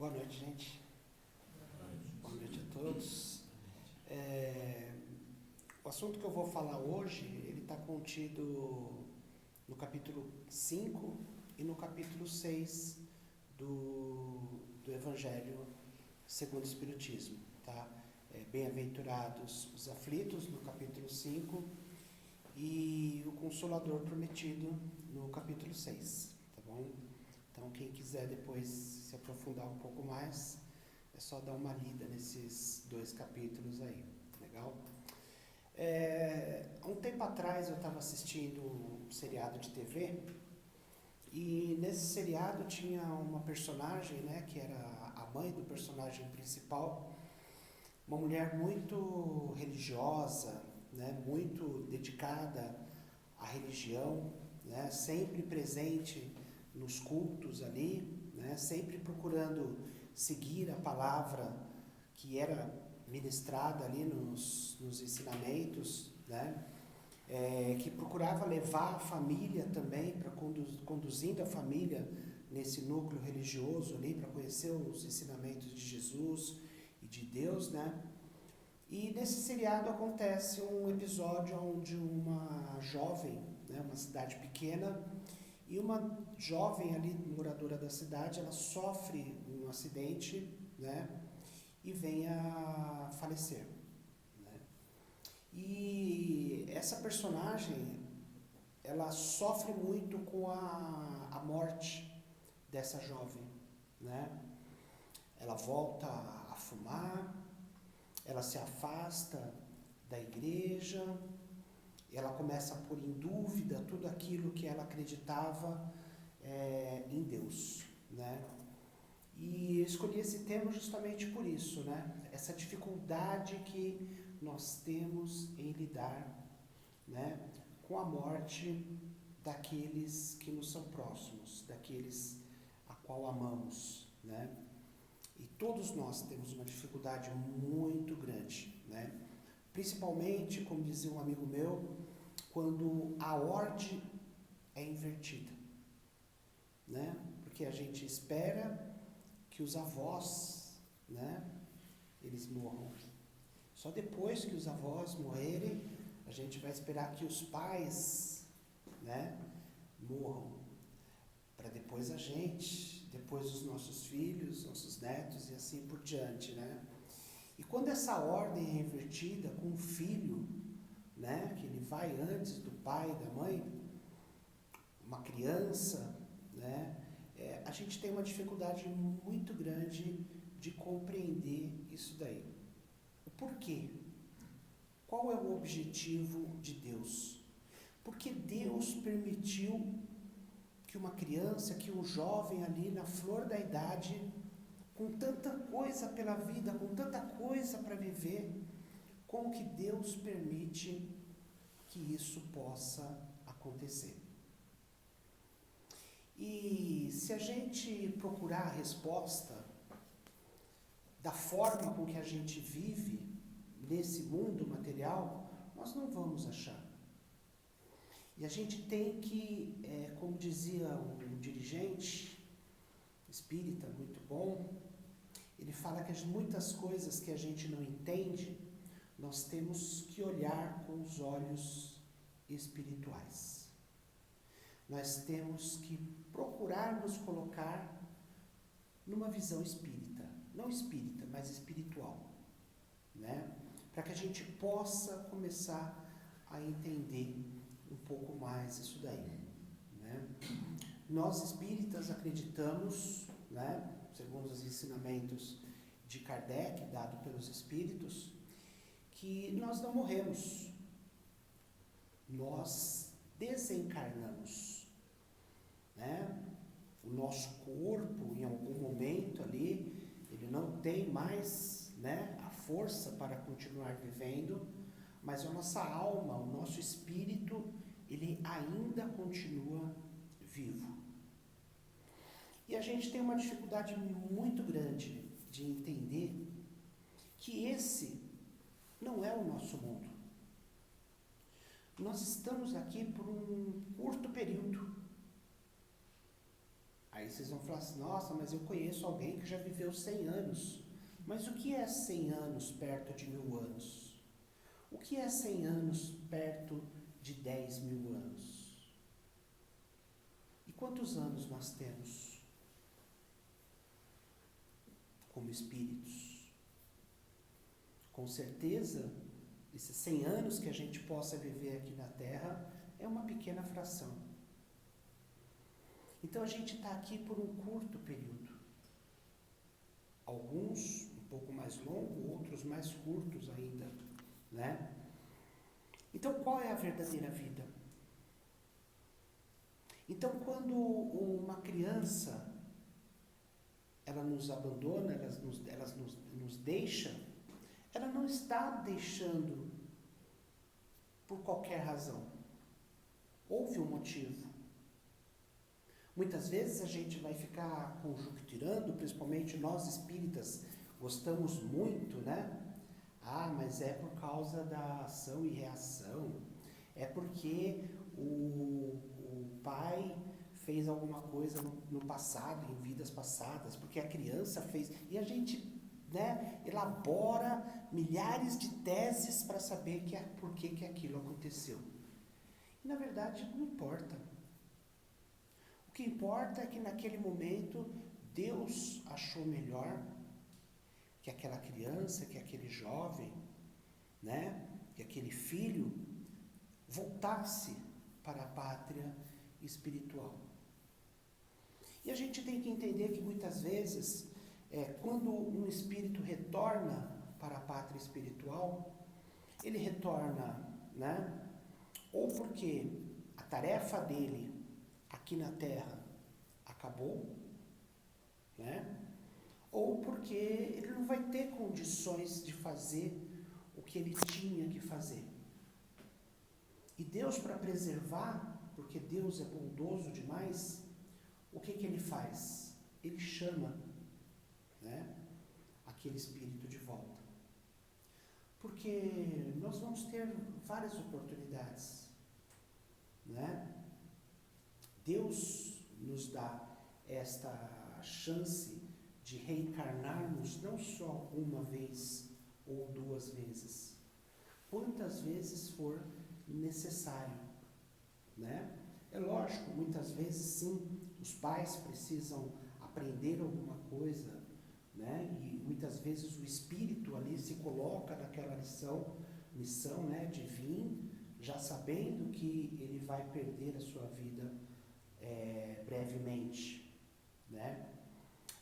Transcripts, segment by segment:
Boa noite, gente. Boa noite a todos. O assunto que eu vou falar hoje, ele está contido no capítulo 5 e no capítulo 6 do Evangelho segundo o Espiritismo, tá? Bem-aventurados os aflitos, no capítulo 5, e o Consolador Prometido, no capítulo 6, tá bom? Então, quem quiser depois se aprofundar um pouco mais, é só dar uma lida nesses dois capítulos aí, legal? Há um tempo atrás eu estava assistindo um seriado de TV, e nesse seriado tinha uma personagem, né, que era a mãe do personagem principal, uma mulher muito religiosa, né, muito dedicada à religião, né, sempre presente nos cultos ali, né, sempre procurando seguir a palavra que era ministrada ali nos ensinamentos, né, que procurava levar a família também, conduzindo a família nesse núcleo religioso ali, para conhecer os ensinamentos de Jesus e de Deus, né. E nesse seriado acontece um episódio onde uma jovem, né, uma cidade pequena, e uma jovem ali, moradora da cidade, ela sofre um acidente, né, e vem a falecer, né. E essa personagem, ela sofre muito com a morte dessa jovem, né. Ela volta a fumar, ela se afasta da igreja, ela começa a pôr em dúvida tudo aquilo que ela acreditava em Deus, né? E eu escolhi esse tema justamente por isso, né? Essa dificuldade que nós temos em lidar, né, com a morte daqueles que nos são próximos, daqueles a qual amamos, né? E todos nós temos uma dificuldade muito grande, né? Principalmente, como dizia um amigo meu, quando a ordem é invertida, né? Porque a gente espera que os avós, né, eles morram. Só depois que os avós morrerem, a gente vai esperar que os pais, né, morram, para depois a gente, depois os nossos filhos, nossos netos e assim por diante, né? E quando essa ordem é invertida com o filho, né, que ele vai antes do pai e da mãe, uma criança, né, a gente tem uma dificuldade muito grande de compreender isso daí. O porquê? Qual é o objetivo de Deus? Porque Deus permitiu que uma criança, que um jovem ali na flor da idade, com tanta coisa pela vida, com tanta coisa para viver, como que Deus permite que isso possa acontecer? E se a gente procurar a resposta da forma com que a gente vive nesse mundo material, nós não vamos achar. E a gente tem que, como dizia um dirigente espírita muito bom, ele fala que muitas coisas que a gente não entende, nós temos que olhar com os olhos espirituais. Nós temos que procurar nos colocar numa visão espírita, não espírita, mas espiritual, né? Para que a gente possa começar a entender um pouco mais isso daí, né? Nós espíritas acreditamos, né, segundo os ensinamentos de Kardec, dado pelos espíritos, que nós não morremos, nós desencarnamos, né? O nosso corpo, em algum momento ali, ele não tem mais, né, a força para continuar vivendo, mas a nossa alma, o nosso espírito, ele ainda continua vivo. E a gente tem uma dificuldade muito grande de entender que esse não é o nosso mundo. Nós estamos aqui por um curto período. A vocês vão falar assim, nossa, mas eu conheço alguém que já viveu 100 anos. Mas o que é 100 anos perto de 1000 anos? O que é 100 anos perto de 10.000 anos? E quantos anos nós temos como espíritos? Com certeza, esses 100 anos que a gente possa viver aqui na Terra é uma pequena fração. Então a gente está aqui por um curto período. Alguns um pouco mais longo, outros mais curtos ainda, né? Então qual é a verdadeira vida? Então quando uma criança ela nos abandona, ela nos deixa, ela não está deixando por qualquer razão. Houve um motivo. Muitas vezes a gente vai ficar conjecturando, principalmente nós espíritas gostamos muito, né? Ah, mas é por causa da ação e reação. É porque o pai fez alguma coisa no passado, em vidas passadas, porque a criança fez. E a gente, né, elabora milhares de teses para saber por que aquilo aconteceu. E na verdade não importa. O que importa é que naquele momento Deus achou melhor que aquela criança, que aquele jovem, né, que aquele filho voltasse para a pátria espiritual. E a gente tem que entender que muitas vezes, quando um espírito retorna para a pátria espiritual, ele retorna, né, ou porque a tarefa dele aqui na Terra acabou, né? Ou porque ele não vai ter condições de fazer o que ele tinha que fazer. E Deus, para preservar, porque Deus é bondoso demais, o que ele faz? Ele chama, né, aquele espírito de volta. Porque nós vamos ter várias oportunidades, né? Deus nos dá esta chance de reencarnarmos não só uma vez ou 2 vezes, quantas vezes for necessário, né? É lógico, muitas vezes sim, os pais precisam aprender alguma coisa, né? E muitas vezes o espírito ali se coloca naquela missão, né, de vir, já sabendo que ele vai perder a sua vida brevemente, né?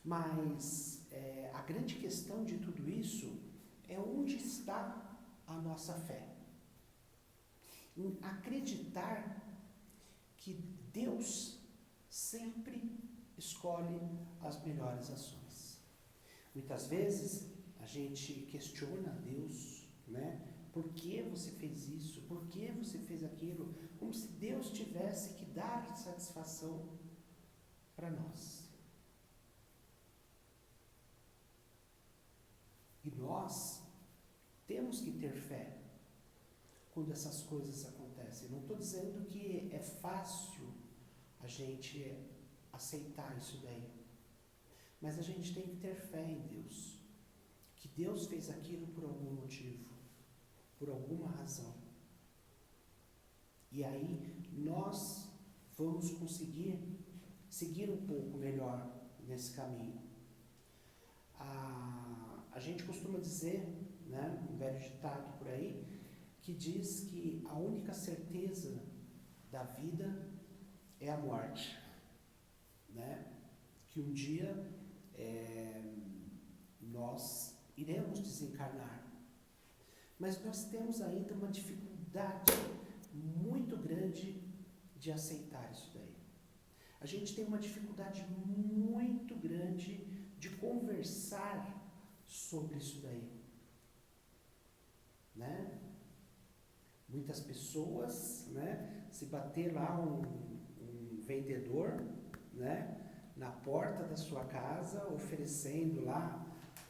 Mas a grande questão de tudo isso é onde está a nossa fé. Em acreditar que Deus sempre escolhe as melhores ações. Muitas vezes a gente questiona Deus, né? Por que você fez isso? Por que você fez aquilo? Como se Deus tivesse que dar satisfação para nós. E nós temos que ter fé quando essas coisas acontecem. Não estou dizendo que é fácil a gente aceitar isso daí. Mas a gente tem que ter fé em Deus. Que Deus fez aquilo por algum motivo, por alguma razão. E aí nós vamos conseguir seguir um pouco melhor nesse caminho. A gente costuma dizer, né, um velho ditado por aí, que diz que a única certeza da vida é a morte, né? Que um dia nós iremos desencarnar. Mas nós temos ainda uma dificuldade muito grande de aceitar isso daí. A gente tem uma dificuldade muito grande de conversar sobre isso daí, né? Muitas pessoas, né, se bater lá um vendedor, né, na porta da sua casa, oferecendo lá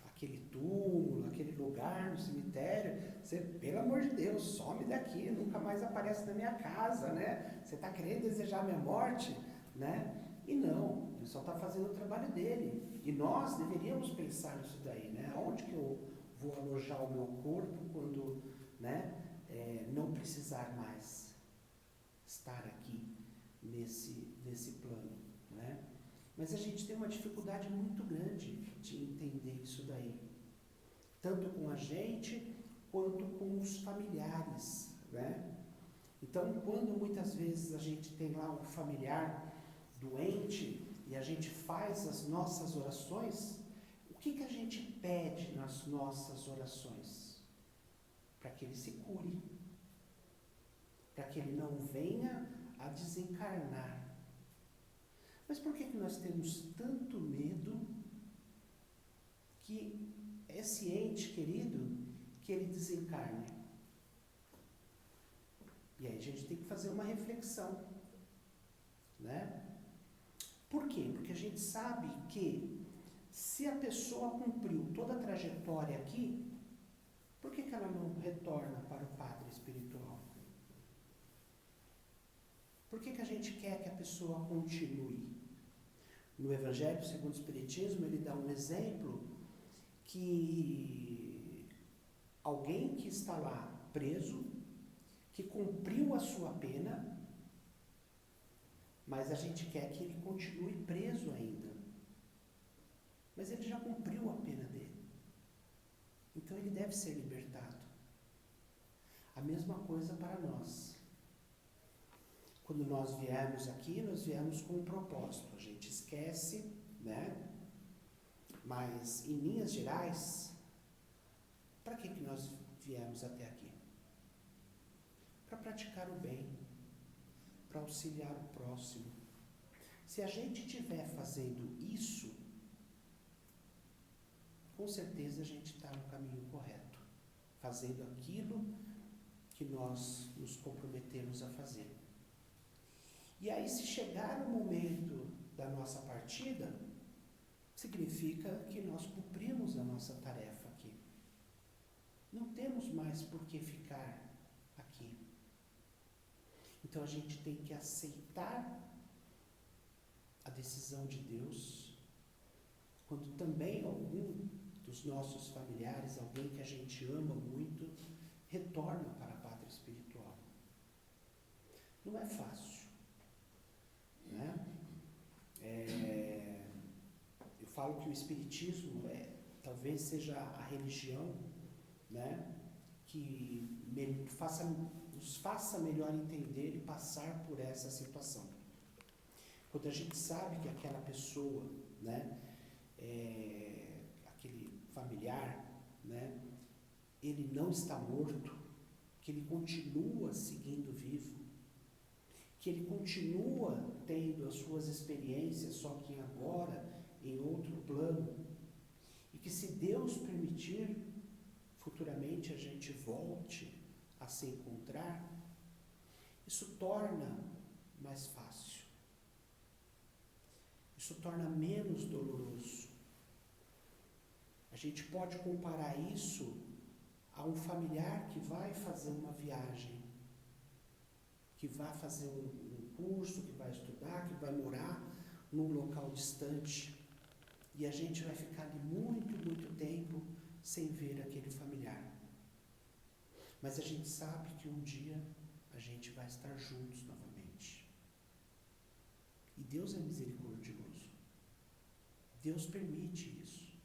aquele túmulo, aquele lugar no cemitério, você, pelo amor de Deus, some daqui, nunca mais aparece na minha casa, né? Você está querendo desejar a minha morte, né? E não, ele só está fazendo o trabalho dele. E nós deveríamos pensar nisso daí, né? Onde que eu vou alojar o meu corpo quando, né, não precisar mais estar aqui nesse plano, né? Mas a gente tem uma dificuldade muito grande de entender isso daí, tanto com a gente quanto com os familiares, né? Então, quando muitas vezes a gente tem lá um familiar doente e a gente faz as nossas orações, o que a gente pede nas nossas orações? Para que ele se cure, para que ele não venha a desencarnar. Mas por que nós temos tanto medo que esse ente querido, que ele desencarne? E aí a gente tem que fazer uma reflexão, né? Por quê? Porque a gente sabe que se a pessoa cumpriu toda a trajetória aqui, por que ela não retorna para o Padre espiritual? Por que a gente quer que a pessoa continue? No Evangelho segundo o Espiritismo, ele dá um exemplo que alguém que está lá preso, que cumpriu a sua pena, mas a gente quer que ele continue preso ainda. Mas ele já cumpriu a pena dele. Então ele deve ser libertado. A mesma coisa para nós. Quando nós viemos aqui, nós viemos com um propósito. A gente esquece, né? Mas, em linhas gerais, para que nós viemos até aqui? Para praticar o bem, para auxiliar o próximo. Se a gente estiver fazendo isso, com certeza a gente está no caminho correto, fazendo aquilo que nós nos comprometemos a fazer. E aí, se chegar o momento da nossa partida, significa que nós cumprimos a nossa tarefa aqui. Não temos mais por que ficar aqui. Então a gente tem que aceitar a decisão de Deus, quando também algum dos nossos familiares, alguém que a gente ama muito, retorna para a pátria espiritual. Não é fácil, né? Eu falo que o Espiritismo talvez seja a religião, né, que nos faça melhor entender e passar por essa situação. Quando a gente sabe que aquela pessoa, né, aquele familiar, né, ele não está morto, que ele continua seguindo vivo, que ele continua tendo as suas experiências, só que agora em outro plano, e que, se Deus permitir, futuramente a gente volte a se encontrar, isso torna mais fácil, isso torna menos doloroso. A gente pode comparar isso a um familiar que vai fazer uma viagem, que vai fazer um curso, que vai estudar, que vai morar num local distante, e a gente vai ficar ali muito, muito tempo sem ver aquele familiar. Mas a gente sabe que um dia a gente vai estar juntos novamente. E Deus é misericordioso. Deus permite isso.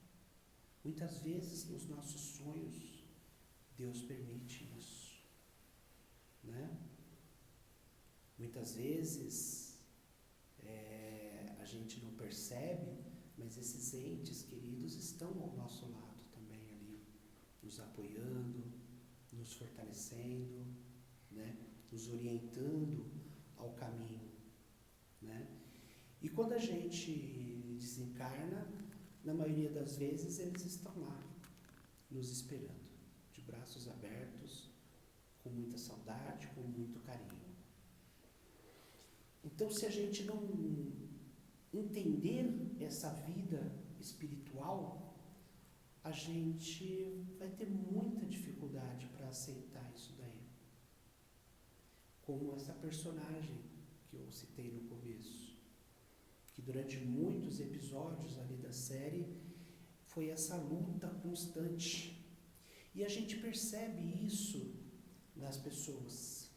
Muitas vezes nos nossos sonhos, Deus permite isso, né? Muitas vezes a gente não percebe, mas esses entes queridos estão ao nosso lado também ali, nos apoiando, nos fortalecendo, né? Nos orientando ao caminho, né? E quando a gente desencarna, na maioria das vezes eles estão lá, nos esperando, de braços abertos, com muita saudade, com muito carinho. Então, se a gente não entender essa vida espiritual, a gente vai ter muita dificuldade para aceitar isso daí. Como essa personagem que eu citei no começo, que durante muitos episódios ali da série foi essa luta constante. E a gente percebe isso nas pessoas.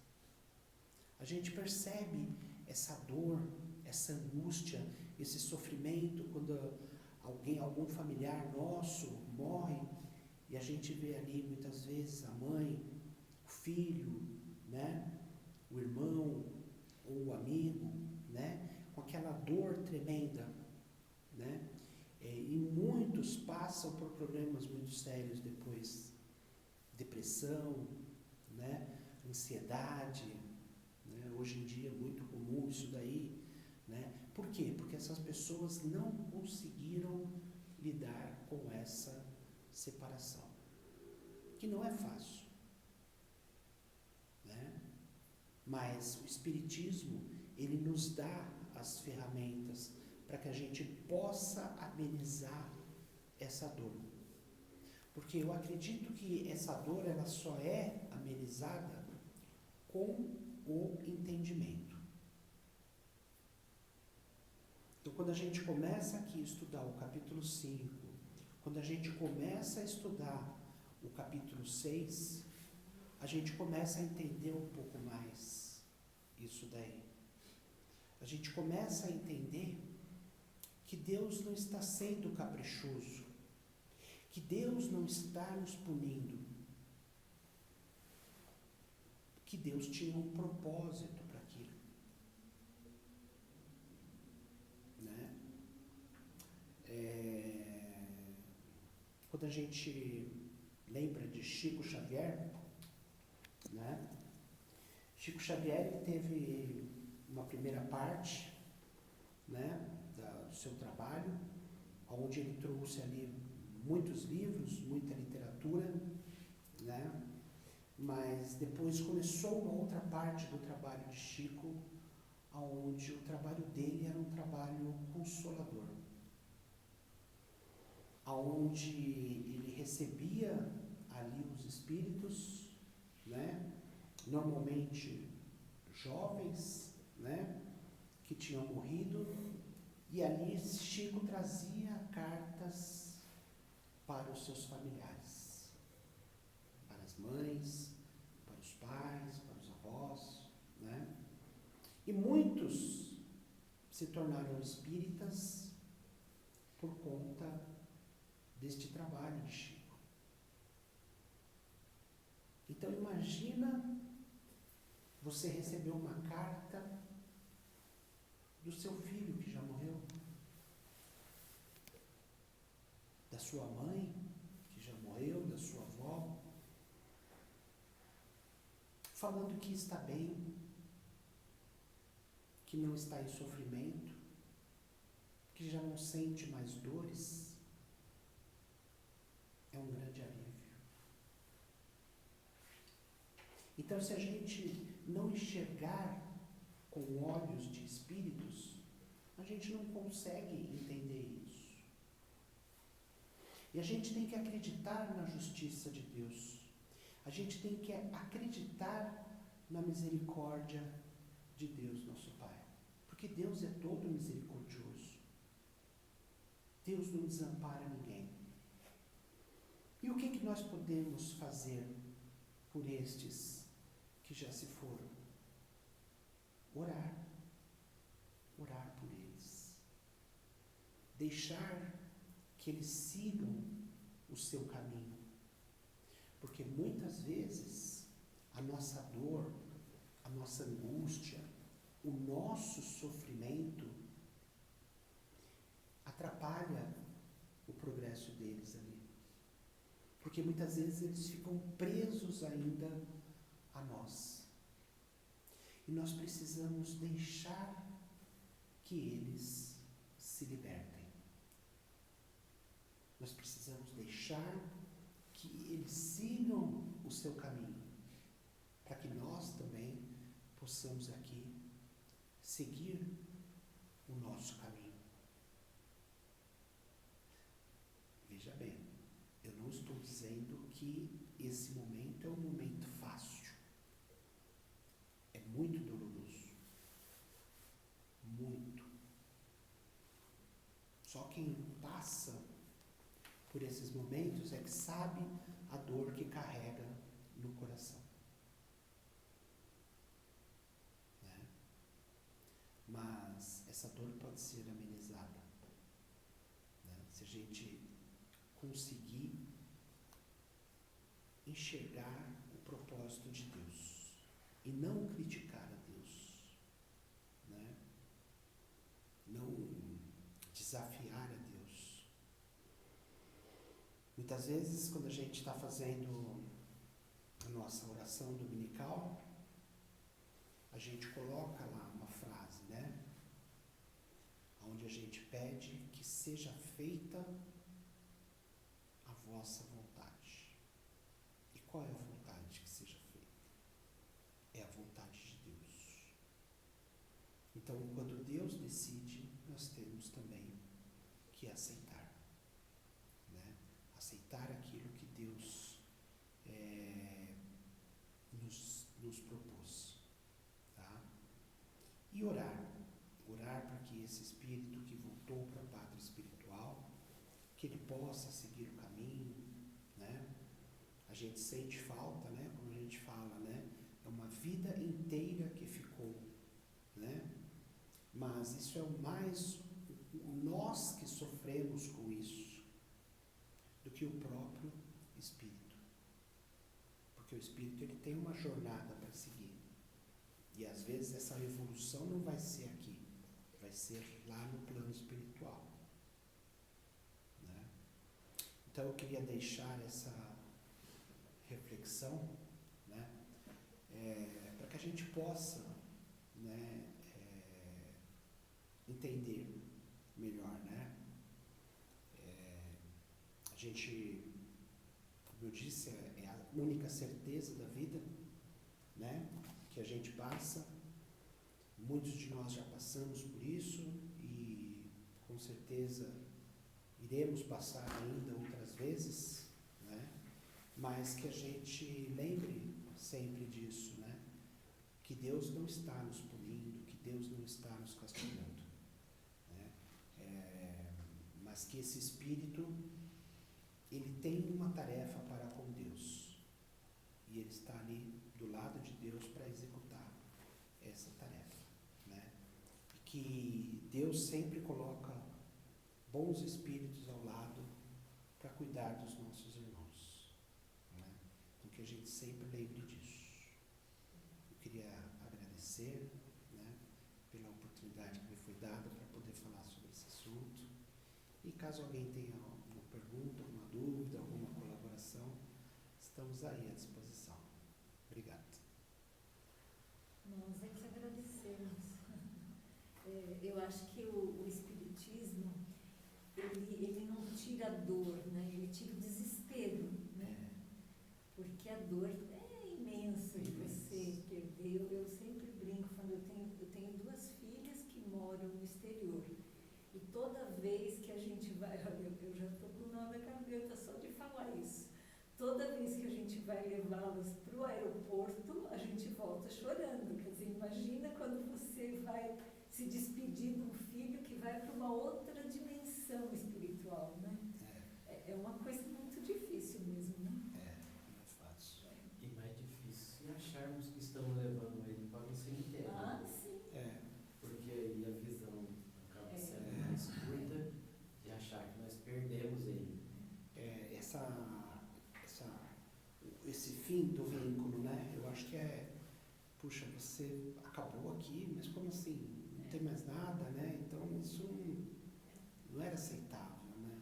A gente percebe essa dor, essa angústia, esse sofrimento quando algum familiar nosso morre e a gente vê ali muitas vezes a mãe, o filho, né, o irmão ou o amigo, né, com aquela dor tremenda, né, e muitos passam por problemas muito sérios depois, depressão, né, ansiedade, né, hoje em dia é muito comum isso daí, né, por quê? Porque essas pessoas não conseguiram lidar com essa separação, que não é fácil, né? Mas o Espiritismo, ele nos dá as ferramentas para que a gente possa amenizar essa dor. Porque eu acredito que essa dor, ela só é amenizada com o entendimento. Então, quando a gente começa aqui a estudar o capítulo 5, quando a gente começa a estudar o capítulo 6, a gente começa a entender um pouco mais isso daí. A gente começa a entender que Deus não está sendo caprichoso, que Deus não está nos punindo, que Deus tinha um propósito para aquilo. Né? Quando a gente lembra de Chico Xavier, né? Chico Xavier, ele teve uma primeira parte, né, do seu trabalho, onde ele trouxe ali muitos livros, muita literatura, né? Mas depois começou uma outra parte do trabalho de Chico, onde o trabalho dele era um trabalho consolador, onde ele recebia ali os espíritos, né? Normalmente jovens, né, que tinham morrido, e ali Chico trazia cartas para os seus familiares, para as mães, para os pais, para os avós, né? E muitos se tornaram espíritas por conta deste trabalho de Chico. Então imagina você receber uma carta do seu filho que já morreu, da sua mãe que já morreu, da sua avó, falando que está bem, que não está em sofrimento, que já não sente mais dores. É um grande alívio. Então, se a gente não enxergar com olhos de espíritos, a gente não consegue entender isso. E a gente tem que acreditar na justiça de Deus. A gente tem que acreditar na misericórdia de Deus, nosso Pai. Porque Deus é todo misericordioso. Deus não desampara ninguém. E o que nós podemos fazer por estes que já se foram? Orar. Orar por eles. Deixar que eles sigam o seu caminho. Porque muitas vezes a nossa dor, a nossa angústia, o nosso sofrimento atrapalha o progresso deles ali. Porque muitas vezes eles ficam presos ainda a nós. E nós precisamos deixar que eles se libertem. Nós precisamos deixar que eles sigam o seu caminho, para que nós também possamos aqui seguir o nosso caminho. Veja bem, eu não estou dizendo que esse momento é um momento fácil. É muito doloroso. Muito. Só quem passa por esses momentos é que sabe a dor que carrega no coração. Né? Mas essa dor pode ser amenizada, né? Se a gente conseguir enxergar o propósito de Deus e não criticar a Deus, né? Não desafiar a Deus. Muitas vezes, quando a gente está fazendo a nossa oração dominical, a gente coloca lá uma frase, né? Onde a gente pede que seja feita a vossa vontade. E qual é a vontade que seja feita? É a vontade de Deus. Então, quando Deus decide, nós temos também que aceitar. Né? Aceitar aquilo que Deus nos propôs. Tá? E orar. Orar para que esse espírito que voltou para a pátria espiritual, que ele possa seguir o caminho, né? A gente sente falta, né? Como a gente fala, né? É uma vida inteira que ficou, né? Mas isso é o mais nós que sofremos com isso do que o próprio espírito. Porque o espírito ele tem uma jornada para seguir. E às vezes essa evolução não vai ser aqui, vai ser lá no plano espiritual. Né? Então eu queria deixar essa reflexão, né? Para que a gente possa, né, entender melhor, né? A gente, como eu disse, é a única certeza da vida, né? Que a gente passa. Muitos de nós já passamos por isso e com certeza iremos passar ainda outras vezes, né? Mas que a gente lembre sempre disso, né? Que Deus não está nos punindo, que Deus não está nos castigando, né? Mas que esse espírito ele tem uma tarefa para com Deus e ele está ali do lado de Deus para executar essa tarefa, né? E que Deus sempre coloca bons espíritos ao lado para cuidar dos nossos irmãos, né? Então que a gente sempre lembre disso. Eu queria agradecer, né, pela oportunidade que me foi dada para poder falar sobre esse assunto. E caso alguém tenha alguma pergunta, alguma dúvida, alguma colaboração, estamos aí à disposição. Obrigado. Nós é que agradecemos. Eu acho que o Espiritismo, ele não tira a dor, né? Ele tira o desespero, né? Porque a dor é imensa de você perder. Eu sempre brinco, quando eu tenho duas filhas que moram no exterior. E toda vez que a gente vai, eu já estou com o nó na garganta só de falar isso. Toda vez que a gente vai levá-las para o aeroporto, a gente volta chorando. Quer dizer, imagina quando você vai se despedir de um filho que vai para uma outra dimensão espiritual, né? É uma coisa muito difícil mesmo, né? Não é fácil. E mais difícil se acharmos que estamos levando ele para o cemitério. Ah, sim. Porque aí a visão acaba sendo mais curta de achar que nós perdemos ele. Esse fim do vínculo, né? Eu acho que puxa, você acabou aqui, mas como assim? Não tem mais nada, né? Então isso não era aceitável, né?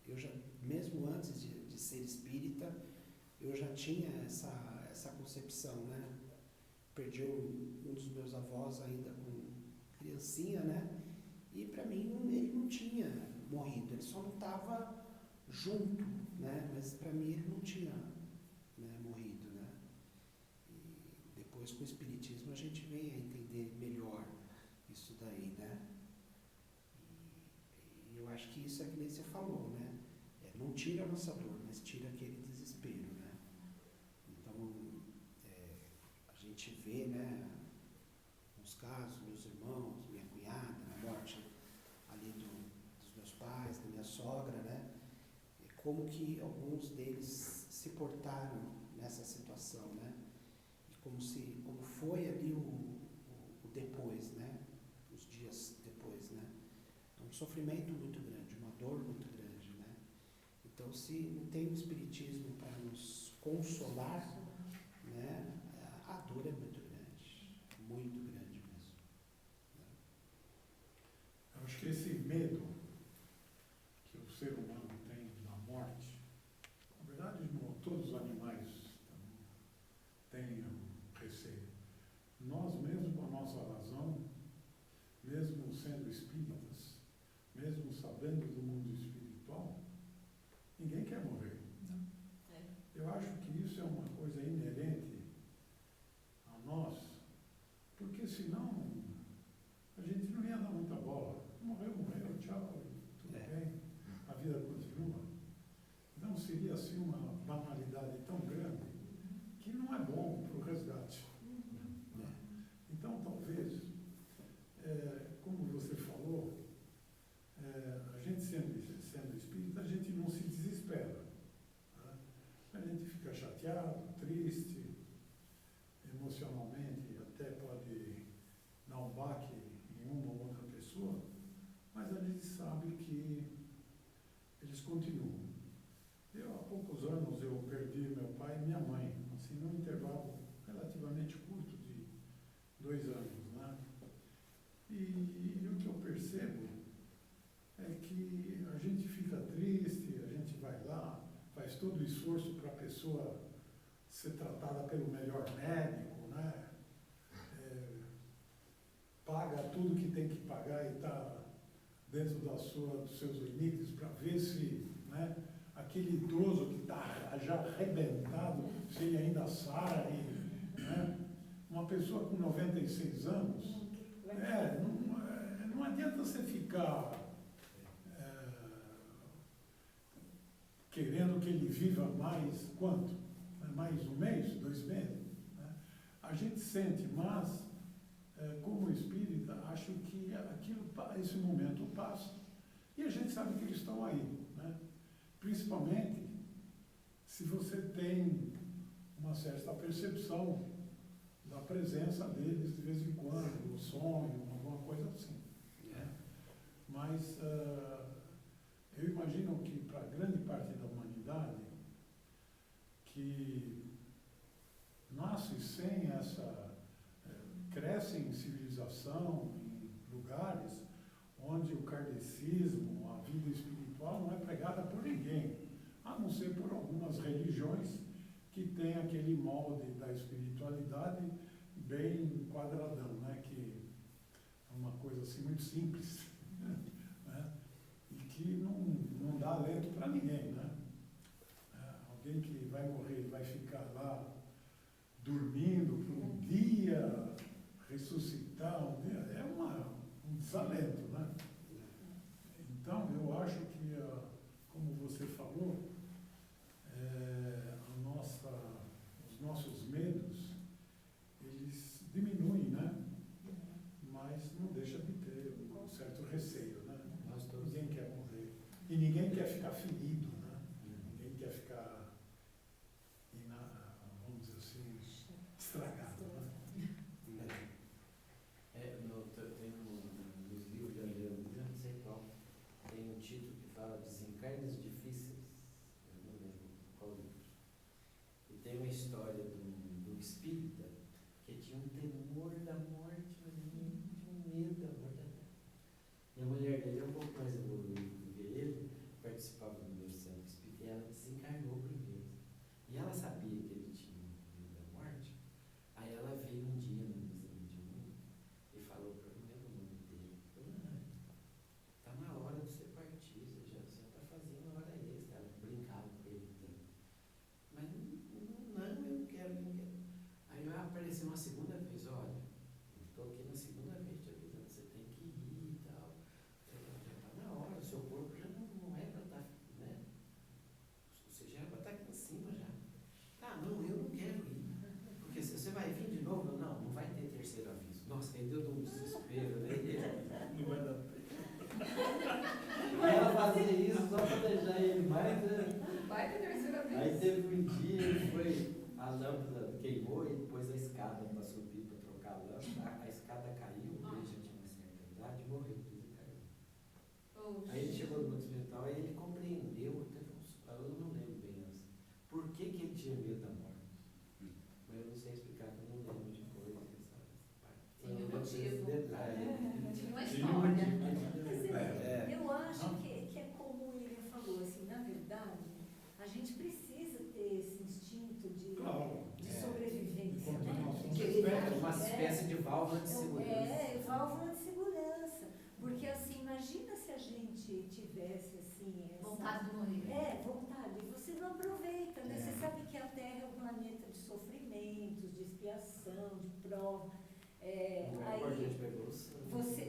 Eu já, mesmo antes de ser espírita, eu já tinha essa concepção, né? Perdi um dos meus avós ainda com criancinha, né? E para mim ele não tinha morrido, ele só não estava junto, né? Mas para mim ele não tinha, né, morrido, né? E depois com o Espiritismo a gente vem a entender melhor isso daí, né? E eu acho que isso é que nem você falou, né? Não tira a nossa dor, mas tira aquele desespero, né? Então, a gente vê, né, nos casos, meus irmãos, minha cunhada, a morte ali dos meus pais, sogra, né? E como que alguns deles se portaram nessa situação, né? E como foi ali o depois, né? Os dias depois, né? É um sofrimento muito grande, uma dor muito grande, né? Então, se não tem o Espiritismo para nos consolar, né? A dor é muito grande mesmo. Eu acho que esse medo que o ser humano tem da morte, na verdade, todos os animais têm receio. Nós mesmo, com a nossa razão, mesmo sendo espíritas, mesmo sabendo do mundo espiritual, ninguém quer morrer. Eu acho que isso é uma coisa inerente a nós, porque senão a gente não ia dar muita bola. Morreu, tchau, tudo bem, a vida continua. Não seria assim uma banalidade tão grande que não é bom para o resgate. Então, talvez, como você falou, a gente sendo espírita, a gente não se desespera. Né? A gente fica chateado, triste, emocionalmente, até pode dar um baque em uma ou outra pessoa, mas a gente sabe que eles continuam. Há poucos anos, eu perdi meu pai e minha mãe, assim, num intervalo relativamente curto de 2 anos, né? E o que eu percebo é que a gente fica triste, a gente vai lá, faz todo o esforço para a pessoa ser tratada pelo melhor médico, né? Paga tudo que tem que pagar e está dentro dos seus limites para ver se, né, aquele idoso que está já arrebentado, se ele ainda sara, né? Uma pessoa com 96 anos, não adianta você ficar querendo que ele viva mais quanto? Mais 1 mês, 2 meses? Né? A gente sente, mas como espírita, acho que esse momento passa. E a gente sabe que eles estão aí, né? Principalmente se você tem uma certa percepção da presença deles de vez em quando, um sonho, alguma coisa assim. Né? Mas eu imagino que para grande parte da humanidade que nasce sem cresce em civilização, em lugares onde o kardecismo, a vida espiritual não é pregada por ninguém, a não ser por algumas religiões que têm aquele molde da espiritualidade bem quadradão, né? Que é uma coisa assim muito simples, né? E que não dá alento para ninguém, né? Alguém que vai morrer, vai ficar lá dormindo por um dia, ressuscitar um dia, é um desalento, né? Então, eu acho que, como você falou, os nossos medos, eles diminuem, né? Mas não deixa de ter um certo receio, né? Ninguém quer morrer. E ninguém quer ficar ferido, né? Ninguém quer ficar, vamos dizer assim, estragado, né? Nos livros, já não sei qual, tem um título que fala Desencarnes Difíceis, eu não lembro qual livro. E tem uma história do espírita que tinha um temor da morte, mas tinha um medo da morte. E a mulher dele é um pouco mais evoluída do que ele, participava do meu centro espírita, e ela desencarnou primeiro. E ela sabia que ele tinha medo da morte, aí ela veio um dia na mesa mediúnica e falou para mim, o nome dele, está na hora de você partir, você já está fazendo a hora extra. Ela brincava com ele tanto. Mas eu não quero ninguém. Aí apareceu uma segunda vez, olha, eu estou aqui na segunda vez te avisando, você tem que ir e tal. Já está na hora, o seu corpo já não é para estar, né? Você já é para estar aqui em cima já. Ah, não, eu não quero ir. Porque se você vai vir de novo, não vai ter terceiro aviso. Nossa, aí deu um desespero, né? Não vai dar. E ela fazia isso só para deixar ele mais. Vai ter terceira vez. Aí teve um dia, ele foi, a lâmpada queimou e depois a escada para subir para trocar a lâmpada. A escada caiu, ele já tinha uma certa idade e morreu, desencarnou. Aí ele chegou no mundo espiritual e ele compreendeu, eu não lembro bem antes, por que ele tinha medo da morte. Mas eu não sei explicar, que eu não lembro de coisa, sabe? Tinha um motivo. Tinha uma Tinha um história. motivo. Mas eu acho que é como o William falou, assim, na verdade, a gente precisa ter esse instinto de sobrevivência, né? Uma espécie de válvula de segurança. Válvula de segurança. Porque assim, imagina se a gente tivesse assim, Vontade de morrer. Vontade. Você não aproveita, né? Você sabe que a Terra é um planeta de sofrimentos, de expiação, de prova.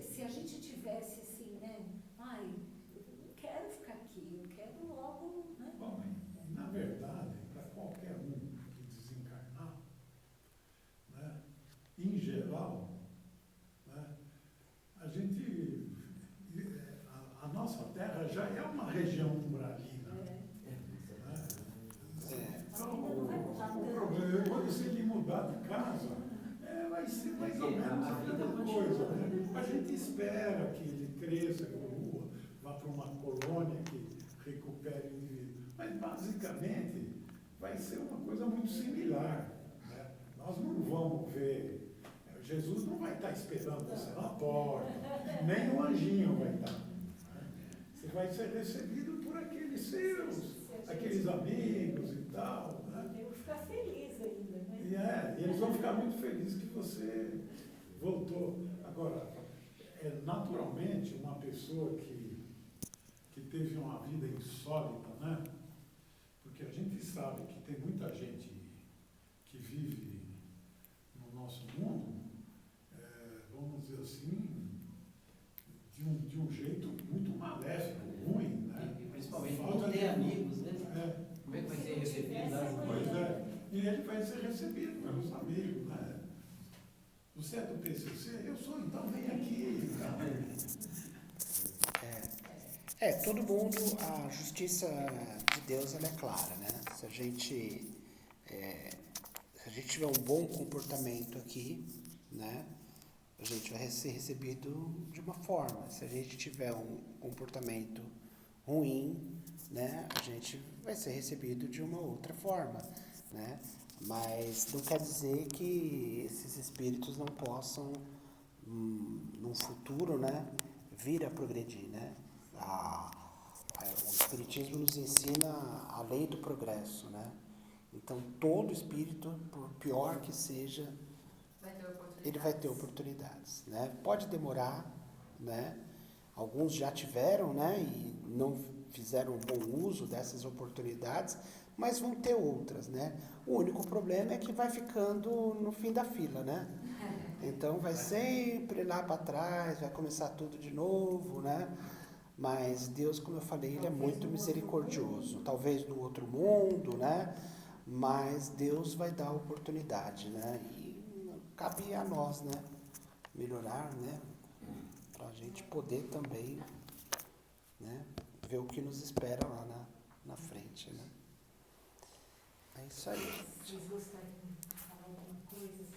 Se a gente tivesse assim, né? Eu não quero ficar aqui, eu quero logo, né? Bom, na verdade, para qualquer um que desencarnar, né, em geral, né, a nossa Terra já é uma região umbralina. Né? Então, o problema é se ele mudar de casa, vai ser mais ou menos a mesma coisa. Né? A gente espera que ele cresça, evolua, vá para uma colônia que recupere o indivíduo. Mas, basicamente, vai ser uma coisa muito similar. Né? Nós não vamos ver... Jesus não vai estar esperando você na porta, nem o anjinho vai estar. Você vai ser recebido por aqueles seus, aqueles amigos e tal. Né? Eu vou ficar feliz ainda, né? E eles vão ficar muito felizes que você voltou. Agora, naturalmente, uma pessoa que teve uma vida insólita, né? Porque a gente sabe que tem muita gente que vive no nosso mundo, vamos dizer assim, de um jeito muito maléfico, ruim, né? E principalmente não ter amigos, né? Como é que vai ser recebido? Pois é. E ele vai ser recebido pelos amigos, né? Você é do PCC? Eu sou, então vem aqui. Todo mundo, a justiça de Deus, ela é clara, né? Se a gente tiver um bom comportamento aqui, né? A gente vai ser recebido de uma forma. Se a gente tiver um comportamento ruim, né? A gente vai ser recebido de uma outra forma, né? Mas não quer dizer que esses espíritos não possam, no futuro, né, vir a progredir, né? O Espiritismo nos ensina a lei do progresso, né? Então, todo espírito, por pior que seja, ele vai ter oportunidades, né? Pode demorar, né? Alguns já tiveram, né? E não fizeram um bom uso dessas oportunidades, mas vão ter outras, né? O único problema é que vai ficando no fim da fila, né? Então vai sempre lá para trás, vai começar tudo de novo, né? Mas Deus, como eu falei, Ele é muito misericordioso. Talvez no outro mundo, né? Mas Deus vai dar oportunidade, né? E cabe a nós, né? Melhorar, né? Para a gente poder também, né? Ver o que nos espera lá na frente, né? É isso aí. Vocês gostariam de falar alguma coisa, Elisa?